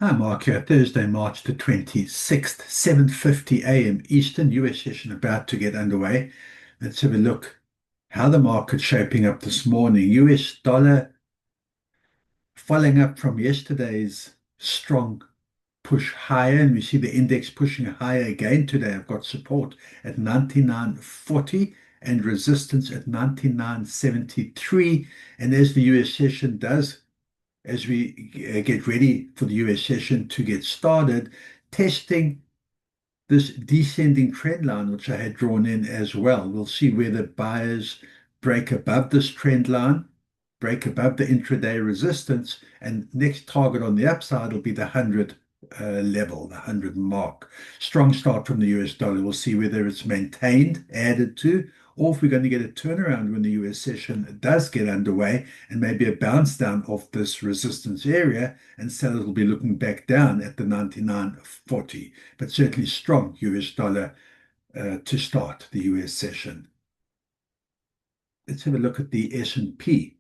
Hi, Mark here. Thursday, March the 26th, 7:50 a.m. Eastern, US session about to get underway. Let's have a look how the market's shaping up this morning. US dollar following up from yesterday's strong push higher, and we see the index pushing higher again today. I've got support at 99.40 and resistance at 99.73. And as the US session does, as we get ready for the US session to get started, testing this descending trend line, which I had drawn in as well. We'll see whether buyers break above this trend line, break above the intraday resistance, and next target on the upside will be the 100 level, the 100 mark. Strong start from the US dollar. We'll see whether it's maintained, added to, or if we're going to get a turnaround when the US session does get underway and maybe a bounce down off this resistance area, and sellers will be looking back down at the 99.40. But certainly strong US dollar to start the US session. Let's have a look at the S&P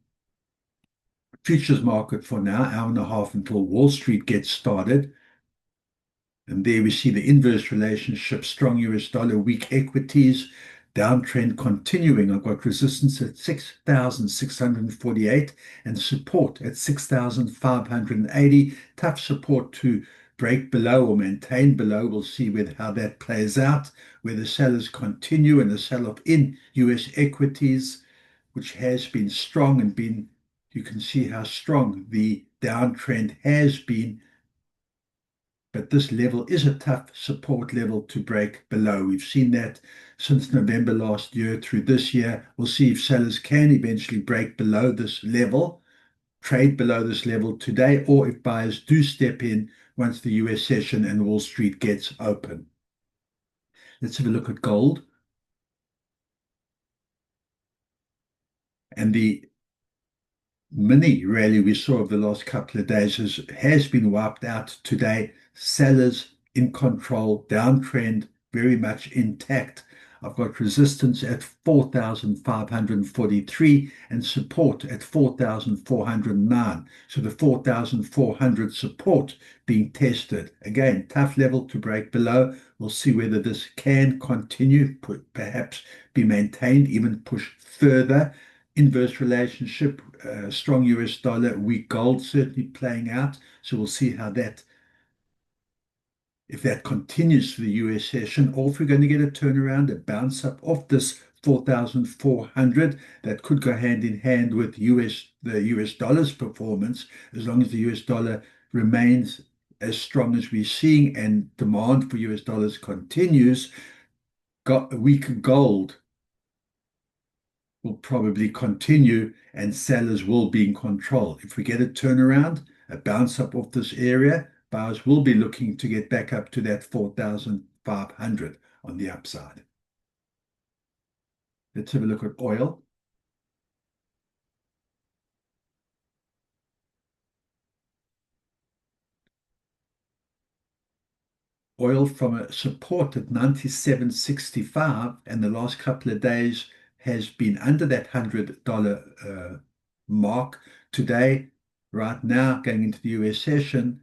futures market for now, hour and a half until Wall Street gets started. And there we see the inverse relationship, strong US dollar, weak equities, downtrend continuing. I've got resistance at 6,648 and support at 6,580. Tough support to break below or maintain below. We'll see how that plays out, whether sellers continue and the sell-off in US equities, which has been strong and you can see how strong the downtrend has been. But this level is a tough support level to break below. We've seen that since November last year through this year. We'll see if sellers can eventually break below this level, trade below this level today, or if buyers do step in once the US session and Wall Street gets open. Let's have a look at gold. And the mini rally we saw over the last couple of days has been wiped out today. Sellers in control, downtrend very much intact. I've got resistance at 4,543 and support at 4,409. So the 4,400 support being tested. Again, tough level to break below. We'll see whether this can continue, perhaps be maintained, even push further. Inverse relationship, strong US dollar, weak gold certainly playing out. So we'll see how if that continues for the US session, or if we're going to get a turnaround, a bounce up off this 4,400, that could go hand in hand with the US dollar's performance, as long as the US dollar remains as strong as we're seeing and demand for US dollars continues. Weak gold will probably continue and sellers will be in control. If we get a turnaround, a bounce up off this area, buyers will be looking to get back up to that 4,500 on the upside. Let's have a look at oil. Oil from a support at 97.65 and the last couple of days has been under that $100 mark. Today, right now, going into the US session,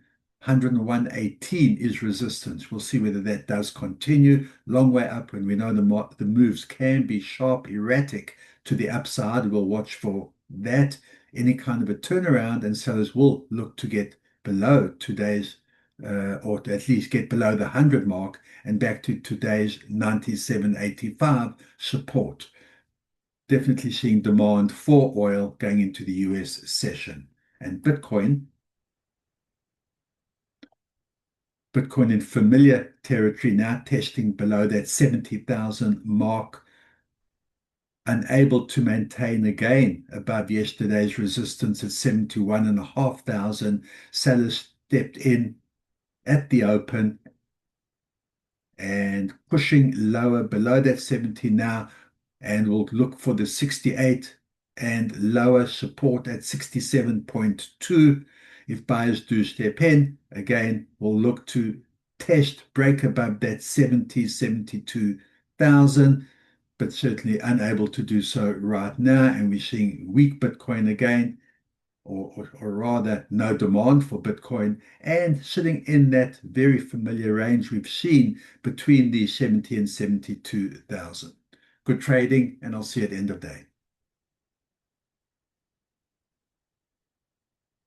101.18 is resistance. We'll see whether that does continue. Long way up, and we know the moves can be sharp, erratic to the upside. We'll watch for that. Any kind of a turnaround, and sellers will look to get below today's or to at least get below the 100 mark and back to today's 97.85 support. Definitely seeing demand for oil going into the US session. And Bitcoin in familiar territory now, testing below that 70,000 mark, unable to maintain again above yesterday's resistance at 71,500. Sellers stepped in at the open and pushing lower below that 70 now, and we'll look for the 68 and lower support at 67.2. If buyers do step in, again, we'll look to break above that 72,000, but certainly unable to do so right now. And we're seeing weak Bitcoin again, or rather no demand for Bitcoin, and sitting in that very familiar range we've seen between the 70 and 72,000. Good trading, and I'll see you at the end of day.